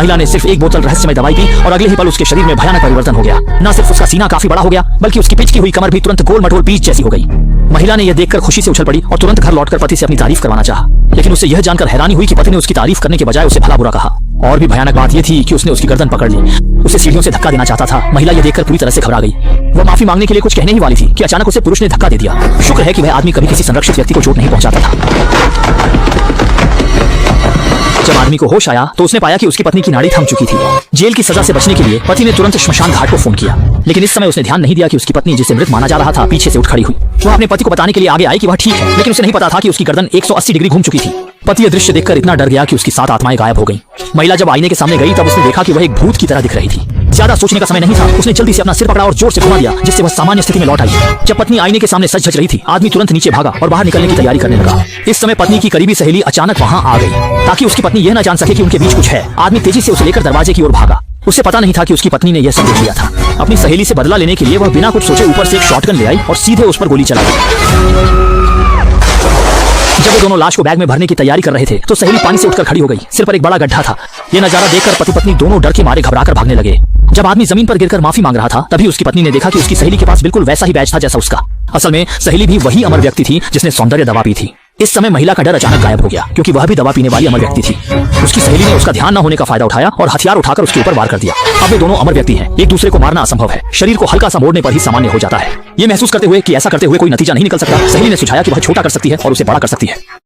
महिला ने सिर्फ एक बोतल रहस्यमय दवाई पी और अगले ही पल उसके शरीर में भयानक परिवर्तन हो गया। न सिर्फ उसका सीना काफी बड़ा हो गया, बल्कि उसकी पिचकी हुई कमर भी तुरंत गोल मटोल बीज जैसी हो गई। महिला ने यह देखकर खुशी से उछल पड़ी और तुरंत घर लौटकर पति से अपनी तारीफ करवाना चाहा, लेकिन उसे यह जानकर हैरानी हुई कि पति ने उसकी तारीफ करने के बजाय उसे भला बुरा कहा। और भी भयानक बात यह थी कि उसने उसकी गर्दन पकड़ ली, उसे सीढ़ियों से धक्का देना चाहता था। महिला यह देखकर पूरी तरह से घबरा गई। वह माफी मांगने के लिए कुछ कहने ही वाली थी कि अचानक उसे पुरुष ने धक्का दे दिया। शुक्र है कि वह आदमी कभी किसी संरक्षित व्यक्ति को चोट नहीं पहुंचाता था। जब आदमी को होश आया तो उसने पाया कि उसकी पत्नी की नाड़ी थम चुकी थी। जेल की सजा से बचने के लिए पति ने तुरंत श्मशान घाट को फोन किया, लेकिन इस समय उसने ध्यान नहीं दिया कि उसकी पत्नी, जिसे मृत माना जा रहा था, पीछे से उठ खड़ी हुई। वह अपने पति को बताने के लिए आगे आई कि वह ठीक है, लेकिन उसे नहीं पता था कि उसकी गर्दन 180 डिग्री घूम चुकी थी। पति यह दृश्य देखकर इतना डर गया कि उसकी 7 आत्माएं गायब हो गईं। महिला जब आईने के सामने गई तब उसने देखा कि वह एक भूत की तरह दिख रही थी। ज्यादा सोचने का समय नहीं था, उसने जल्दी से अपना सिर पकड़ा और जोर से घुमा दिया, जिससे वह सामान्य स्थिति में लौट आई। जब पत्नी आईने के सामने सज धज रही थी, आदमी तुरंत नीचे भागा और बाहर निकलने की तैयारी करने लगा। इस समय पत्नी की करीबी सहेली अचानक वहां आ गई ताकि उसकी पत्नी यह न जान सके कि उनके बीच कुछ है। आदमी तेजी से उसे लेकर दरवाजे की ओर भागा। उसे पता नहीं था कि उसकी पत्नी ने यह सब देख लिया था। अपनी सहेली से बदला लेने के लिए वह बिना कुछ सोचे ऊपर से एक शॉटगन ले आई और सीधे उस पर गोली चला दी। जब वो दोनों लाश को बैग में भरने की तैयारी कर रहे थे तो सहेली पानी से उठकर खड़ी हो गई। सिर पर एक बड़ा गड्ढा था। यह नजारा देखकर पति पत्नी दोनों डर के मारे घबराकर भागने लगे। जब आदमी जमीन पर गिरकर माफी मांग रहा था, तभी उसकी पत्नी ने देखा कि उसकी सहेली के पास बिल्कुल वैसा ही बैज था जैसा उसका। असल में सहेली भी वही अमर व्यक्ति थी जिसने सौंदर्य दवा पी थी। इस समय महिला का डर अचानक गायब हो गया, क्योंकि वह भी दवा पीने वाली अमर व्यक्ति थी। उसकी सहेली ने उसका ध्यान न होने का फायदा उठाया और हथियार उठाकर उसके ऊपर वार कर दिया। अब वे दोनों अमर व्यक्ति हैं, एक दूसरे को मारना असंभव है। शरीर को हल्का सा मोड़ने पर ही सामान्य हो जाता है। ये महसूस करते हुए कि ऐसा करते हुए कोई नतीजा नहीं निकल सकता, सहेली ने सुझाया कि वह छोटा कर सकती है और उसे बड़ा कर सकती है।